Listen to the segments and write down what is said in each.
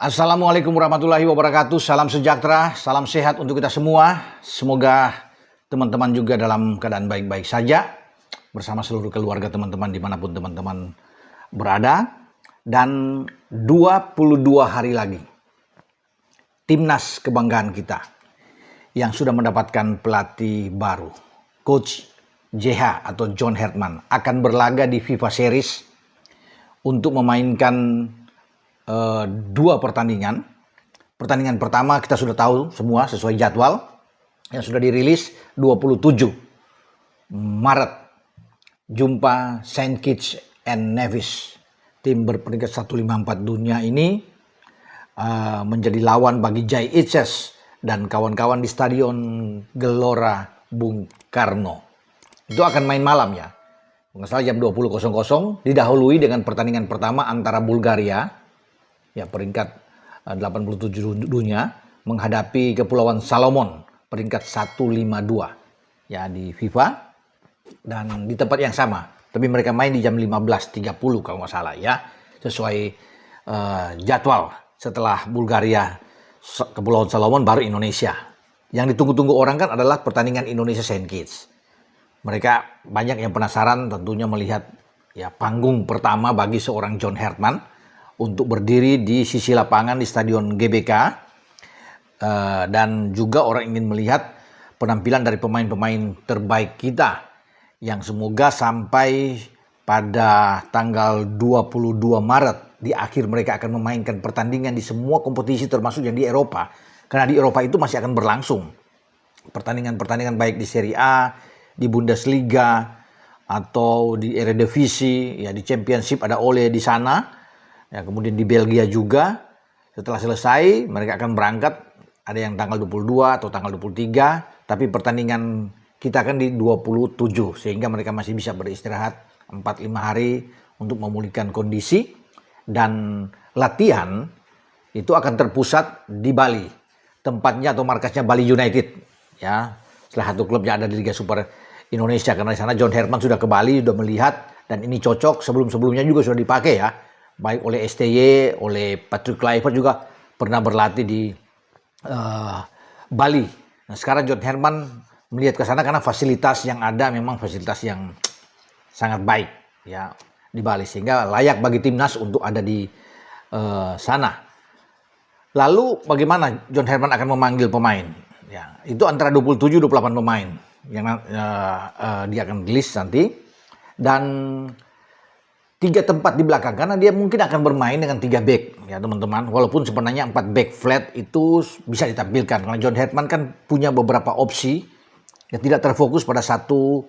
Assalamualaikum warahmatullahi wabarakatuh. Salam sejahtera, salam sehat untuk kita semua. Semoga teman-teman juga dalam keadaan baik-baik saja bersama seluruh keluarga teman-teman dimanapun teman-teman berada. Dan 22 hari lagi timnas kebanggaan kita yang sudah mendapatkan pelatih baru, Coach JH atau John Herman, akan berlaga di FIFA Series untuk memainkan dua pertandingan. Pertandingan pertama kita sudah tahu semua sesuai jadwal yang sudah dirilis 27 Maret. Jumpa Saint Kitts and Nevis. Tim berperingkat 154 dunia ini menjadi lawan bagi JIHS dan kawan-kawan di Stadion Gelora Bung Karno. Itu akan main malam ya. Nggak salah jam 20.00, didahului dengan pertandingan pertama antara Bulgaria, ya peringkat 87 dunia, menghadapi Kepulauan Salomon peringkat 152 ya di FIFA dan di tempat yang sama. Tapi mereka main di jam 15.30 kalau nggak salah ya, sesuai jadwal. Setelah Bulgaria, Kepulauan Salomon baru Indonesia. Yang ditunggu-tunggu orang kan adalah pertandingan Indonesia Saint Kitts. Mereka banyak yang penasaran tentunya melihat ya panggung pertama bagi seorang John Herman untuk berdiri di sisi lapangan di Stadion GBK, dan juga orang ingin melihat penampilan dari pemain-pemain terbaik kita yang semoga sampai pada tanggal 22 Maret di akhir mereka akan memainkan pertandingan di semua kompetisi termasuk yang di Eropa, karena di Eropa itu masih akan berlangsung pertandingan-pertandingan baik di Serie A, di Bundesliga atau di Eredivisie, ya di Championship ada Ole di sana. Ya, kemudian di Belgia juga. Setelah selesai mereka akan berangkat, ada yang tanggal 22 atau tanggal 23, tapi pertandingan kita kan di 27 sehingga mereka masih bisa beristirahat 4-5 hari untuk memulihkan kondisi, dan latihan itu akan terpusat di Bali. Tempatnya atau markasnya Bali United ya. Salah satu klub yang ada di Liga Super Indonesia, karena di sana John Herman sudah ke Bali, sudah melihat, dan ini cocok. Sebelum-sebelumnya juga sudah dipakai ya, baik oleh STY, oleh Patrick Kluivert juga pernah berlatih di Bali. Nah, sekarang John Herman melihat ke sana karena fasilitas yang ada memang fasilitas yang sangat baik ya di Bali, sehingga layak bagi timnas untuk ada di sana. Lalu bagaimana John Herman akan memanggil pemain? Ya, itu antara 27-28 pemain yang dia akan list nanti, dan 3 tempat di belakang, karena dia mungkin akan bermain dengan 3 back ya teman-teman. Walaupun sebenarnya 4 back flat itu bisa ditampilkan, karena John Herman kan punya beberapa opsi yang tidak terfokus pada satu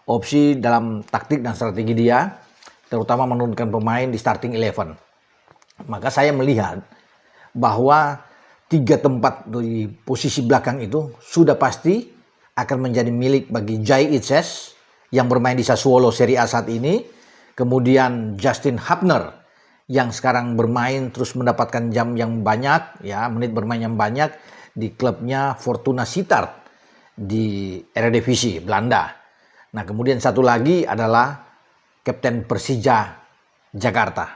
opsi dalam taktik dan strategi dia, terutama menurunkan pemain di starting 11. Maka saya melihat bahwa 3 tempat di posisi belakang itu sudah pasti akan menjadi milik bagi JIHS yang bermain di Sassuolo Serie A saat ini. Kemudian Justin Hubner yang sekarang bermain terus mendapatkan jam yang banyak ya, menit bermain yang banyak di klubnya Fortuna Sittard di Eredivisie Belanda. Nah, kemudian satu lagi adalah Kapten Persija Jakarta.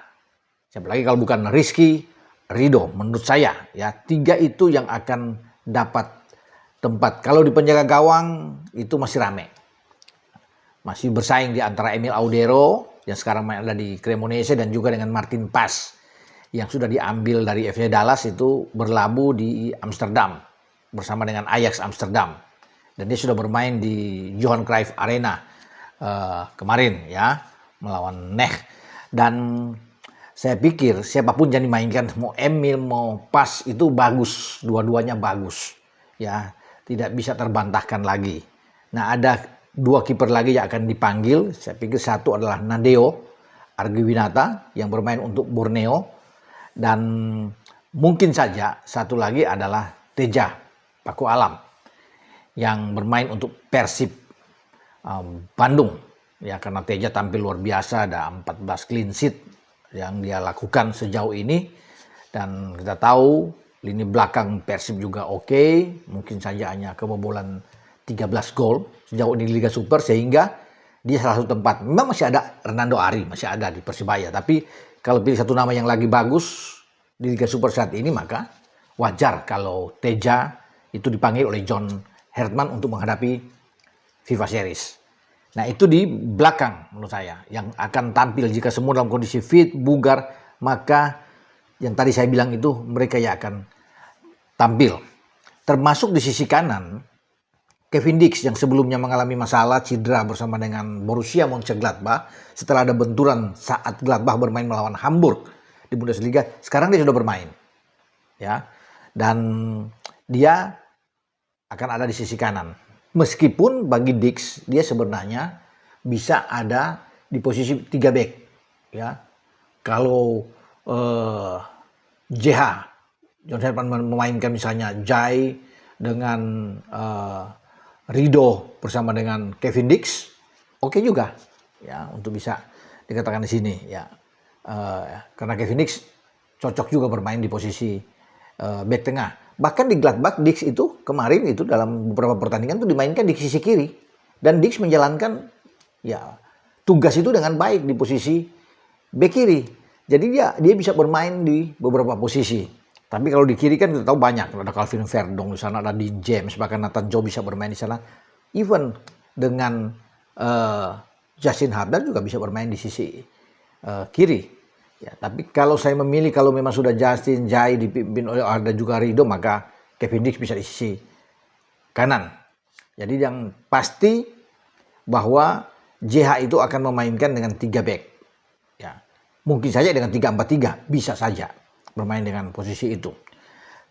Siapa lagi kalau bukan Rizky Ridho, menurut saya ya 3 itu yang akan dapat tempat. Kalau di penjaga gawang itu masih rame. Masih bersaing di antara Emil Audero yang sekarang ada di Cremonese, dan juga dengan Martin Pas yang sudah diambil dari FC Dallas, itu berlabuh di Amsterdam bersama dengan Ajax Amsterdam, dan dia sudah bermain di Johan Cruyff Arena kemarin ya melawan Nech. Dan saya pikir siapapun yang dimainkan, mau Emil mau Pas, itu bagus, dua-duanya bagus ya, tidak bisa terbantahkan lagi. Nah, ada 2 kiper lagi yang akan dipanggil. Saya pikir satu adalah Nadeo Argiwinata yang bermain untuk Borneo, dan mungkin saja satu lagi adalah Teja Paku Alam yang bermain untuk Persib Bandung ya, karena Teja tampil luar biasa, ada 14 clean sheet yang dia lakukan sejauh ini, dan kita tahu lini belakang Persib juga oke. Mungkin saja hanya kebobolan 13 gol sejauh ini di Liga Super, sehingga dia salah satu tempat. Memang masih ada Hernando Ari, masih ada di Persibaya, tapi kalau pilih satu nama yang lagi bagus di Liga Super saat ini, maka wajar kalau Teja itu dipanggil oleh John Herman untuk menghadapi FIFA Series. Nah, itu di belakang menurut saya yang akan tampil jika semua dalam kondisi fit, bugar, maka yang tadi saya bilang itu mereka yang akan tampil. Termasuk di sisi kanan, Kevin Dix yang sebelumnya mengalami masalah cedera bersama dengan Borussia Mönchengladbach setelah ada benturan saat Gladbach bermain melawan Hamburg di Bundesliga, sekarang dia sudah bermain. Ya. Dan dia akan ada di sisi kanan. Meskipun bagi Dix dia sebenarnya bisa ada di posisi 3 back. Ya. Kalau JH John Herman memainkan misalnya Jai dengan Rido bersama dengan Kevin Dix, oke juga ya untuk bisa dikatakan di sini ya. Karena Kevin Dix cocok juga bermain di posisi back tengah. Bahkan di Gladbach Dix itu kemarin itu dalam beberapa pertandingan itu dimainkan di sisi kiri dan Dix menjalankan ya tugas itu dengan baik di posisi back kiri. Jadi dia bisa bermain di beberapa posisi. Tapi kalau di kiri kan kita tahu banyak, ada Calvin Verdong di sana, ada Dean James, bahkan Nathan Joe bisa bermain di sana. Even dengan Justin Hubner juga bisa bermain di sisi kiri. Ya, tapi kalau saya memilih, kalau memang sudah Justin, Jai dipimpin oleh ada juga Rido, maka Kevin Dix bisa di sisi kanan. Jadi yang pasti bahwa JH itu akan memainkan dengan 3 back. Ya, mungkin saja dengan 3-4-3, bisa saja bermain dengan posisi itu.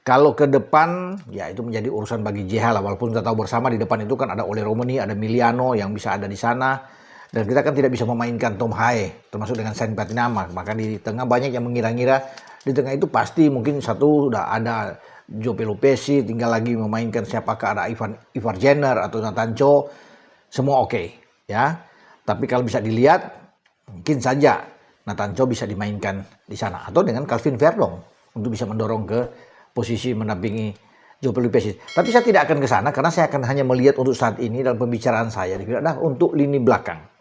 Kalau ke depan, ya itu menjadi urusan bagi JH lah. Walaupun kita tahu bersama di depan itu kan ada Ole Romani, ada Miliano yang bisa ada di sana. Dan kita kan tidak bisa memainkan Tom Hae, termasuk dengan Saint Patinama. Maka di tengah banyak yang mengira-ngira di tengah itu pasti mungkin satu udah ada Joe Pelupesi, tinggal lagi memainkan siapakah, ada Ivar Jenner atau Nathan Cho, semua oke, ya. Tapi kalau bisa dilihat, mungkin saja Nathan Cho bisa dimainkan di sana atau dengan Calvin Verdong untuk bisa mendorong ke posisi mendampingi Joe Pelupesi. Tapi saya tidak akan ke sana karena saya akan hanya melihat untuk saat ini dalam pembicaraan saya adalah untuk lini belakang.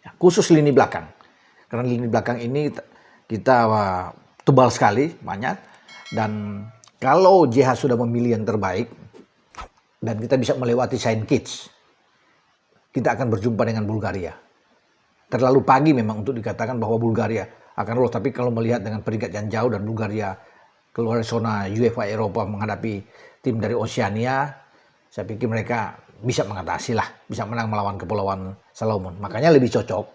Khusus lini belakang. Karena lini belakang ini kita tebal sekali, banyak. Dan kalau JH sudah memilih yang terbaik dan kita bisa melewati Saint Kitts, kita akan berjumpa dengan Bulgaria. Terlalu pagi memang untuk dikatakan bahwa Bulgaria akan lolos. Tapi kalau melihat dengan peringkat yang jauh dan Bulgaria keluar zona UEFA Eropa menghadapi tim dari Oceania, saya pikir mereka bisa mengatasi lah, bisa menang melawan Kepulauan Salomon. Makanya lebih cocok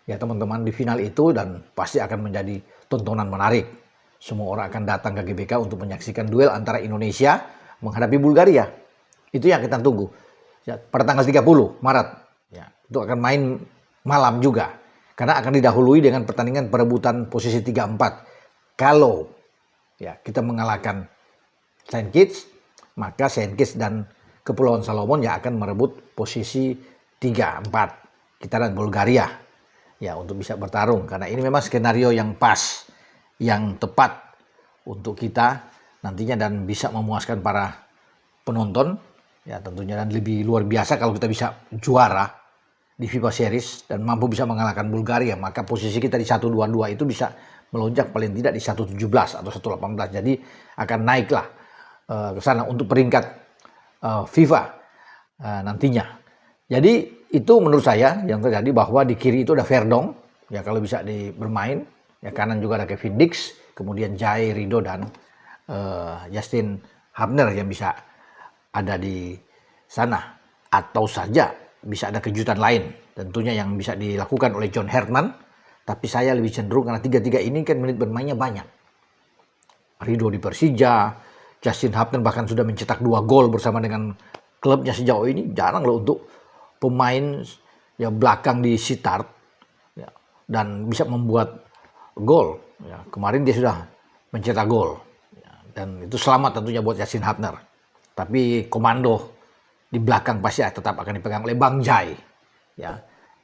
ya teman-teman di final itu, dan pasti akan menjadi tontonan menarik. Semua orang akan datang ke GBK untuk menyaksikan duel antara Indonesia menghadapi Bulgaria. Itu yang kita tunggu. Ya, pada tanggal 30 Maret. Ya, itu akan main malam juga. Karena akan didahului dengan pertandingan perebutan posisi 3-4. Kalau ya kita mengalahkan Saint Kitts, maka Saint Kitts dan Kepulauan Salomon yang akan merebut posisi 3-4. Kita dan Bulgaria ya untuk bisa bertarung, karena ini memang skenario yang pas, yang tepat untuk kita nantinya dan bisa memuaskan para penonton ya tentunya, dan lebih luar biasa kalau kita bisa juara di FIFA Series dan mampu bisa mengalahkan Bulgaria, maka posisi kita di 1-2-2 itu bisa melonjak paling tidak di 1-17 atau 1-18. Jadi akan naiklah ke sana untuk peringkat FIFA nantinya. Jadi itu menurut saya yang terjadi, bahwa di kiri itu ada Verdong ya kalau bisa bermain, ya kanan juga ada Kevin Dix, kemudian Jai, Rido dan Justin Hubner yang bisa ada di sana, atau saja bisa ada kejutan lain tentunya yang bisa dilakukan oleh John Herman. Tapi saya lebih cenderung karena 3-3 ini kan menit bermainnya banyak. Rido di Persija, Justin Hubner bahkan sudah mencetak 2 gol bersama dengan klubnya sejauh ini. Jarang loh untuk pemain ya belakang di Sittard ya, dan bisa membuat gol. Ya, kemarin dia sudah mencetak gol ya, dan itu selamat tentunya buat Justin Hubner. Tapi komando di belakang pasti tetap akan dipegang oleh Bang Jai ya,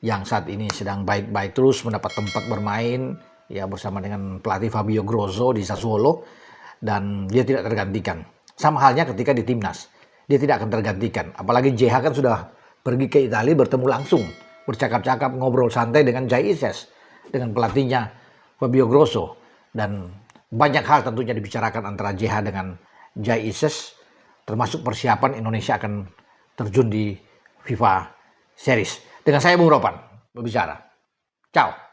yang saat ini sedang baik-baik terus mendapat tempat bermain ya bersama dengan pelatih Fabio Grosso di Sassuolo. Dan dia tidak tergantikan. Sama halnya ketika di timnas, dia tidak akan tergantikan. Apalagi JH kan sudah pergi ke Italia, bertemu langsung, bercakap-cakap, ngobrol santai dengan Jai Ises, dengan pelatihnya Fabio Grosso. Dan banyak hal tentunya dibicarakan antara JH dengan Jai Ises, termasuk persiapan Indonesia akan terjun di FIFA Series. Dengan saya Bung Ropan berbicara. Ciao.